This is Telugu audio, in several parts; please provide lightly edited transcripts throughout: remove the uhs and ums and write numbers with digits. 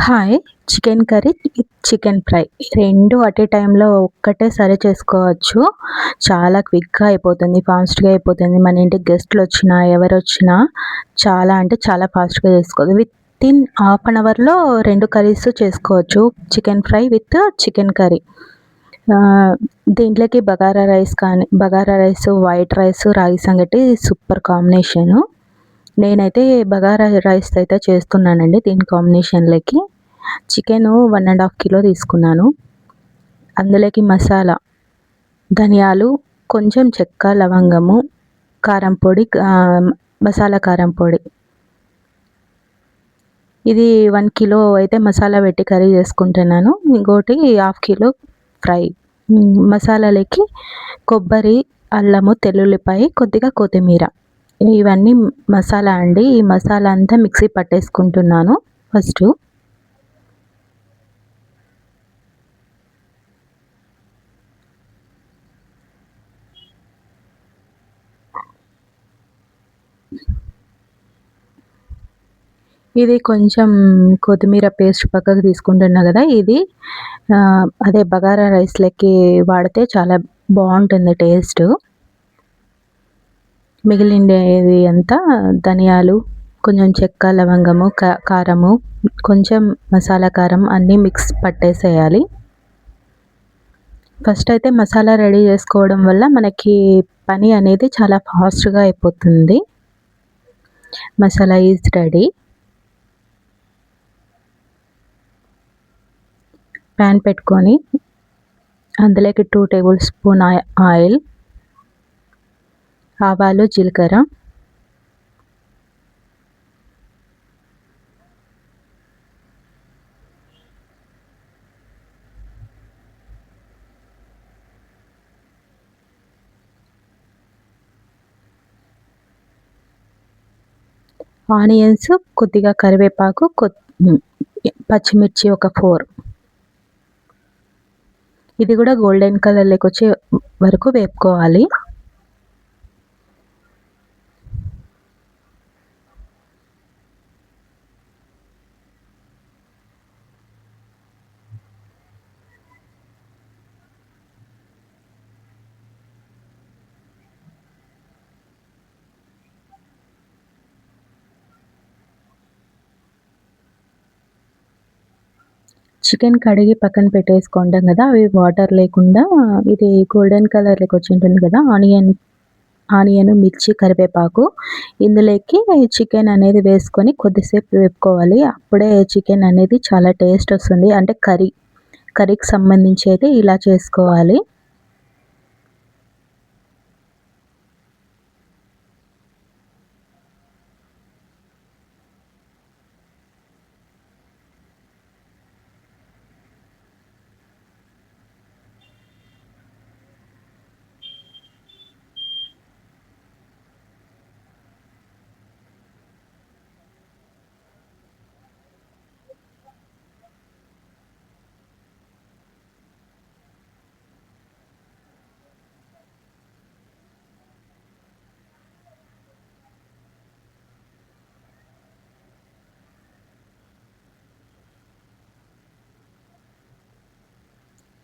Hi! Chicken curry with chicken fry. 2 at a టైమ్‌లో ఒక్కటేసారి చేసుకోవచ్చు. చాలా క్విక్‌గా అయిపోతుంది. ఫాస్ట్‌గా అయిపోతుంది. మన ఇంటికి గెస్ట్‌లొచ్చినా, ఎవరొచ్చినా చాలా అంటే చాలా ఫాస్ట్‌గా చేసుకోవచ్చు. వితిన్ హాఫ్ అన్ అవర్‌లో 2 కర్రీస్ చేసుకోవచ్చు. Chicken fry with chicken curry. ఆహ్, దీంట్లోకి బగారా రైస్, వైట్ రైస్, రాగి సంగటి సూపర్ కాంబినేషను. నేనైతే బగారా రైస్ అయితే చేస్తున్నానండి దీని కాంబినేషన్‌లోకి. చికెను 1 ½ కిలో తీసుకున్నాను. అందులోకి మసాలా, ధనియాలు, కొంచెం చెక్క, లవంగము, కారం పొడి, మసాలా కారం పొడి. ఇది 1 కిలో అయితే మసాలా పెట్టి కర్రీ చేసుకుంటున్నాను. ఇంకోటి ½ కిలో ఫ్రై. మసాలాలకి కొబ్బరి, అల్లము, తెల్లుల్లిపాయ, కొద్దిగా కొత్తిమీర. ఇవన్నీ మసాలా అండి. ఈ మసాలా అంతా మిక్సీ పట్టేసుకుంటున్నాను ఫస్టు. ఇది కొంచెం కొత్తిమీర పేస్ట్ పక్కకు తీసుకుంటున్నా గదా! ఇది అదే బగారా రైస్‌లోకి వాడితే చాలా బావుంటుంది టేస్టు. మిగిలిండేది అంతా ధనియాలు, కొంచెం చెక్క, లవంగము, కారము, కొంచెం మసాలా కారం అన్నీ మిక్స్ పట్టేసేయాలి. ఫస్ట్ అయితే మసాలా రెడీ చేసుకోవడం వల్ల మనకి పని అనేది చాలా ఫాస్ట్‌గా అయిపోతుంది. Masala is ready. పాన్ పెట్టుకొని అందులోకి 2 టేబుల్ స్పూన్ ఆయిల్, ఆవాలు, జీలకర్ర, ఆనియన్స్, కొద్దిగా కరివేపాకు, పచ్చిమిర్చి ఒక 4. ఇది కూడా గోల్డెన్ కలర్‌లోకి వచ్చే వరకు వేపుకోవాలి. చికెన్ కడిగి పక్కన పెట్టేసుకుంటాం కదా! అవి వాటర్ లేకుండా ఇది గోల్డెన్ కలర్‌లోకి వచ్చి ఉంటుంది కదా! ఆనియన్, మిర్చి, కరివేపాకు ఇందులోకి చికెన్ అనేది వేసుకొని కొద్దిసేపు వేపుకోవాలి. అప్పుడే చికెన్ అనేది చాలా టేస్ట్ వస్తుంది. అంటే కర్రీకి సంబంధించి అయితే ఇలా చేసుకోవాలి.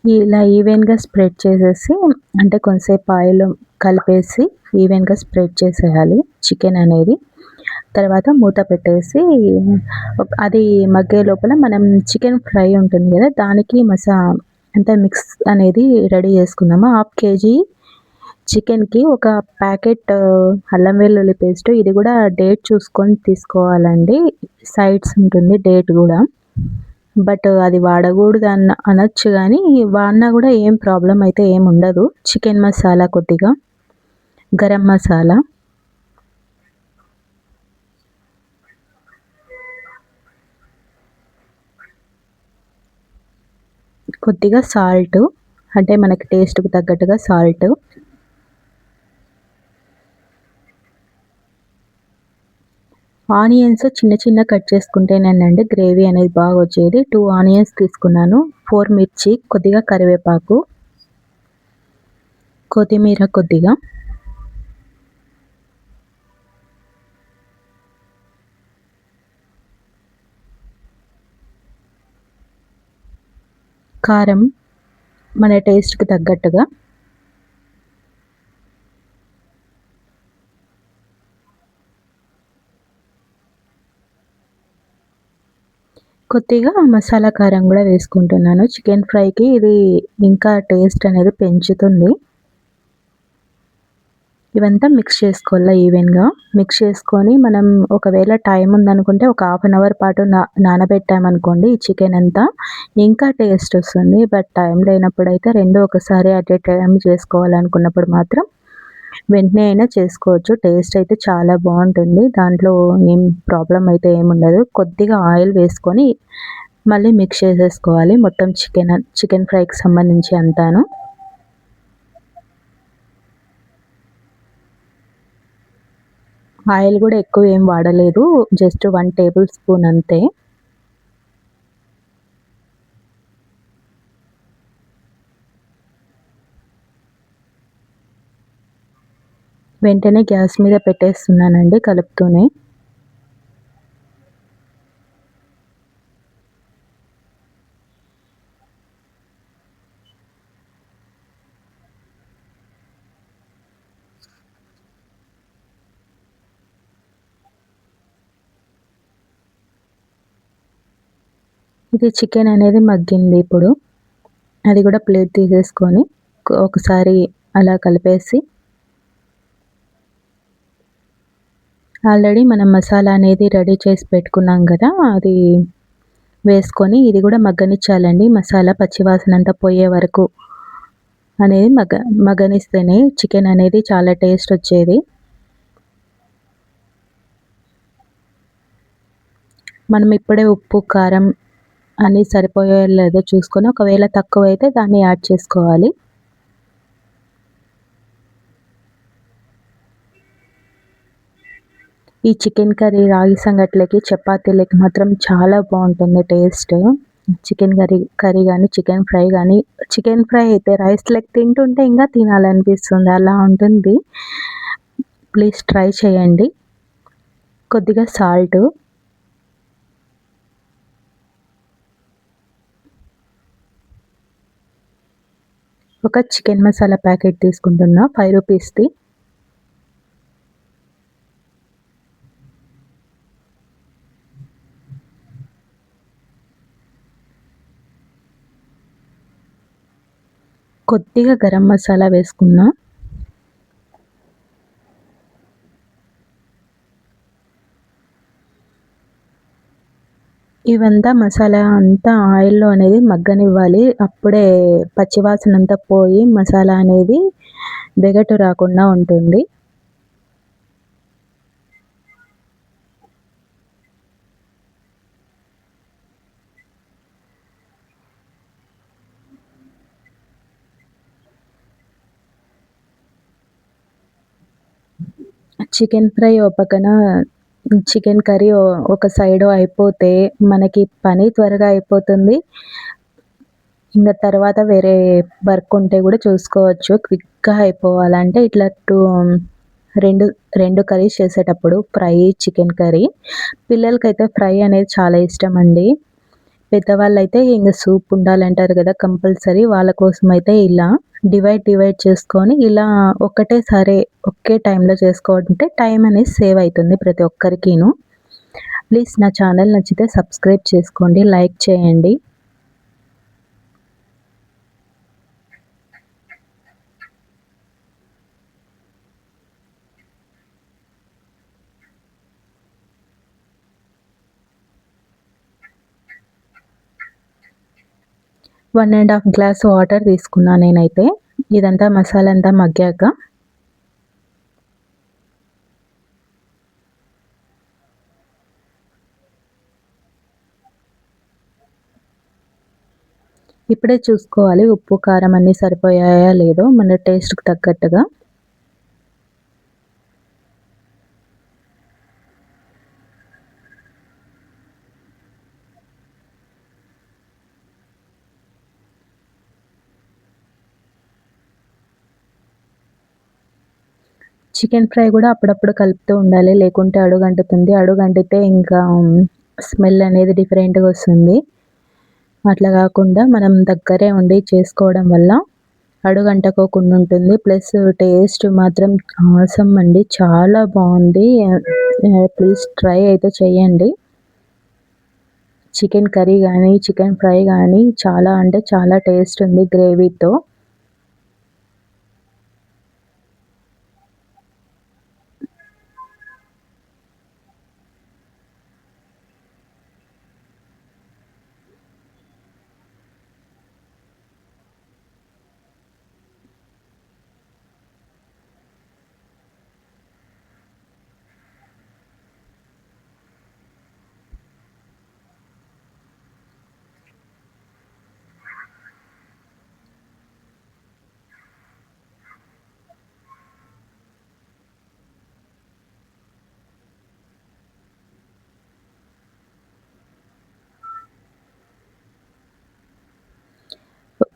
ఇలా ఈవెన్‌గా స్ప్రెడ్ చేసేసి అంటే కొంతసేపు ఆయిల్‌లో కలిపేసి ఈవెన్‌గా స్ప్రెడ్ చేసేయాలి చికెన్ అనేది. తర్వాత మూత పెట్టేసి అది మగ్గే లోపల మనం చికెన్ ఫ్రై ఉంటుంది గదా! దానికి అంటే మిక్స్ అనేది రెడీ చేసుకుందాము. ½ కేజీ చికెన్‌కి ఒక ప్యాకెట్ అల్లం వెల్లుల్లి పేస్ట్, ఇది గూడా డేట్ చూసుకొని తీసుకోవాలండి. సైడ్స్ ఉంటుంది డేట్ గూడా. బట్ అది వాడకూడదు అనొచ్చు గానీ, వాడినా గూడా ఏం ప్రాబ్లమ్ అయితే ఏముండదు. చికెన్ మసాలా కొద్దిగా, గరం మసాలా, కొద్దిగా సాల్టు, అంటే మనకి టేస్ట్‌కి తగ్గట్టుగా సాల్టు, ఆనియన్స్ చిన్న చిన్నగా కట్ చేసుకుంటేనేనండి గ్రేవీ అనేది బాగొచ్చేది. 2 ఆనియన్స్ తీసుకున్నాను, 4 మిర్చి, కొద్దిగా కరివేపాకు, కొత్తిమీర కొద్దిగా, కారం మన టేస్ట్‌కి తగ్గట్టుగా, కొద్దిగా మసాలా కారం గూడా వేసుకుంటున్నాను. చికెన్ ఫ్రైకి ఇది ఇంకా టేస్ట్ అనేది పెంచుతుంది. ఇవంతా మిక్స్ చేసుకోవాలా ఈవెన్‌గా. మిక్స్ చేసుకొని మనం ఒకవేళ టైం ఉందనుకుంటే ఒక హాఫ్ అన్ అవర్ పాటు నానబెట్టామనుకోండి ఈ చికెన్ అంతా ఇంకా టేస్ట్ వస్తుంది. బట్ టైం లేనప్పుడైతే 2 ఒకసారి అట్ ఎ టైమ్ చేసుకోవాలనుకున్నప్పుడు మాత్రం వెంటనే అయినా చేసుకోవచ్చు. టేస్ట్ అయితే చాలా బావుంటుంది. దాంట్లో ఏం ప్రాబ్లమ్ అయితే ఏముండదు. కొద్దిగా ఆయిల్ వేసుకొని మళ్ళీ మిక్స్ చేసేసుకోవాలి మొత్తం చికెన్ ఫ్రైకి సంబంధించి అంతాను. ఆయిల్ గూడా ఎక్కువేం వాడలేదు. జస్ట్ 1 టేబుల్ స్పూన్ అంతే. వెంటనే గ్యాస్ మీద పెట్టేస్తున్నానండి కలుపుతూనే. ఇది చికెన్ అనేది మగ్గింది ఇప్పుడు. అది గూడా ప్లేట్ తీసేసుకొని ఒకసారి అలా కలిపేసి ఆల్రెడీ మనం మసాలా అనేది రెడీ చేసి పెట్టుకున్నాం గదా! అది వేసుకొని ఇది గూడా మగ్గనిచ్చాలండి. మసాలా పచ్చివాసనంతా పోయే వరకు అనేది మగ్గనిస్తేనే చికెన్ అనేది చాలా టేస్ట్ వచ్చేది. మనం ఇప్పుడే ఉప్పు, కారం అన్నీ సరిపోయాయో లేదో చూసుకొని ఒకవేళ తక్కువైతే దాన్ని యాడ్ చేసుకోవాలి. ఈ చికెన్ కర్రీ రాగి సంగట్లోకి, చపాతీలకి మాత్రం చాలా బావుంటుంది టేస్ట్. చికెన్ కర్రీ గానీ, చికెన్ ఫ్రై గానీ, చికెన్ ఫ్రై అయితే రైస్‌లోకి తింటుంటే ఇంకా తినాలనిపిస్తుంది. అలా ఉంటుంది. ప్లీజ్ ట్రై చేయండి. కొద్దిగా సాల్టు, ఒక చికెన్ మసాలా ప్యాకెట్ తీసుకుంటున్నా 5 రూపీస్‌ది. కొద్దిగా గరం మసాలా వేసుకున్నా. ఇవంతా మసాలా అంతా ఆయిల్‌లో అనేది మగ్గనివ్వాలి. అప్పుడే పచ్చివాసనంతా పోయి మసాలా అనేది వెగటు రాకుండా ఉంటుంది. చికెన్ ఫ్రై ఓ పక్కన, చికెన్ కర్రీ ఒక సైడు అయిపోతే మనకి పని త్వరగా అయిపోతుంది. ఇంగ తర్వాత వేరే వర్క్ ఉంటే గూడా చూసుకోవచ్చు. క్విక్‌గా అయిపోవాలంటే ఇట్లా 2, 2 కర్రీస్ చేసేటప్పుడు ఫ్రై, చికెన్ కర్రీ. పిల్లలకైతే ఫ్రై అనేది చాలా ఇష్టమండి. పెద్దవాళ్ళైతే ఇంగ సూప్ ఉండాలంటారు గదా! కంపల్సరీ. వాళ్ళ కోసమైతే ఇలా డివైడ్ చేసుకొని ఇలా ఒక్కటేసారి ఒకే టైంలో చేసుకుంటే టైం అనేది సేవ్ అయితుంది ప్రతి ఒక్కరికిను. ప్లీజ్ నా ఛానల్ నచ్చితే సబ్స్క్రైబ్ చేసుకోండి. లైక్ చేయండి. One and half glass water తీసుకున్నా నేనైతే. ఇదంతా మసాలా అంతా మగ్గాక. ఇప్పుడే చూసుకోవాలి ఉప్పు, కారం అన్నీ సరిపోయాయా లేదో మన టేస్ట్‌కి తగ్గట్టుగా. చికెన్ ఫ్రై గూడా అప్పుడప్పుడు కలుపుతూ ఉండాలి. లేకుంటే అడుగంటుతుంది. అడుగంటితే ఇంకా స్మెల్ అనేది డిఫరెంట్‌గా వస్తుంది. అట్లా కాకుండా మనం దగ్గరే ఉండి చేసుకోవడం వల్ల అడుగంటకోకుండా ఉంటుంది. ప్లస్ టేస్ట్ మాత్రం ఆసమ్ అండి. చాలా బావుంది. ప్లీజ్ ట్రై అయితే చేయండి. చికెన్ కర్రీ గానీ, చికెన్ ఫ్రై గానీ చాలా అంటే చాలా టేస్ట్ ఉంది గ్రేవీతో.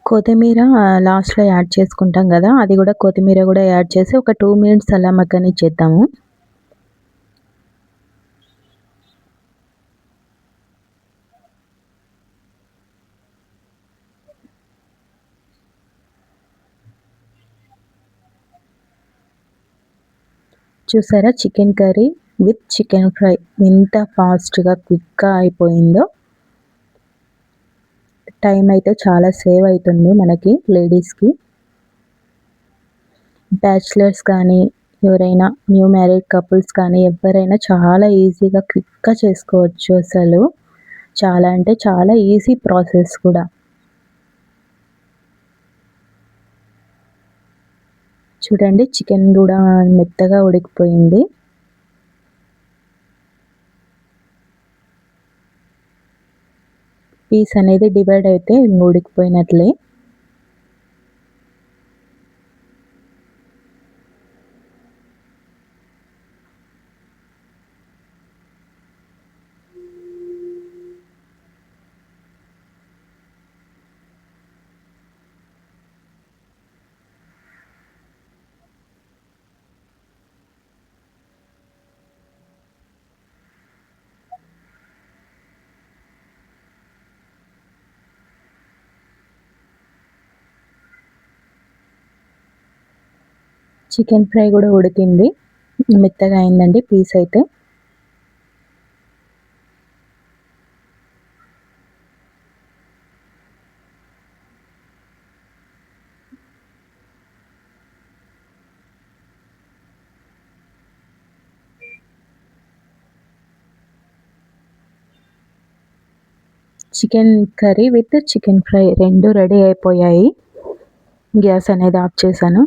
కొత్తిమీర లాస్ట్‌లో యాడ్ చేసుకుంటాం గదా! అది గూడా కొత్తిమీర గూడా యాడ్ చేసి ఒక 2 మినిట్స్ అలా మగ్గనిచ్చేద్దాము. చూసారా chicken curry with chicken fry ఎంత ఫాస్ట్‌గా, క్విక్‌గా అయిపోయిందో. టైం అయితే చాలా సేవ్ అయితుంది మనకి లేడీస్‌కి. బ్యాచిలర్స్ కానీ, ఎవరైనా న్యూ మ్యారీడ్ కపుల్స్ కానీ ఎవ్వరైనా చాలా ఈజీగా, క్విక్‌గా చేసుకోవచ్చు అసలు. చాలా అంటే చాలా ఈజీ ప్రాసెస్ కూడా. చూడండి చికెన్ గూడా మెత్తగా ఉడికిపోయింది. పీస్ అనేది డివైడ్ అయితే ఉడికిపోయినట్లే. చికెన్ ఫ్రై గూడా ఉడికింది. మెత్తగా అయిందండి పీస్ అయితే. Chicken curry with chicken fry 2 ready అయిపోయాయి. గ్యాస్ అనేది ఆఫ్ చేశాను.